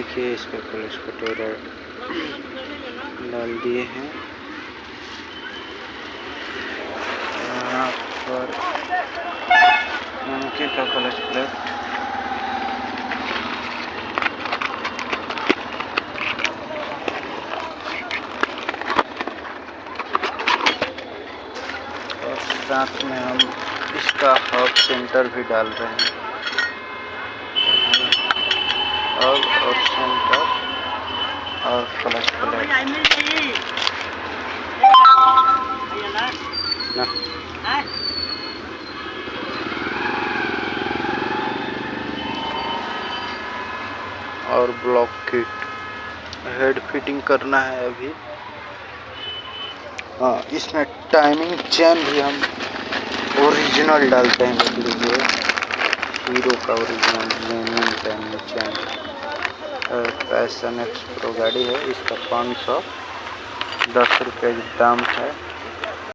देखिए इसका क्लच कटोरा डाल दिए हैं। यहाँ पर नमके का क्लच प्लेट, और साथ में हम इसका हब सेंटर भी डाल रहे हैं। और सेंटर और क्लच प्लेट और ब्लॉक किट, हेड फिटिंग करना है अभी। हाँ, इसमें टाइमिंग चेन भी हम ओरिजिनल डालते हैं। देख लीजिए, हीरो का original genuine timing chain. Passion x pro गाड़ी है, इसका 510 रुपये दाम है।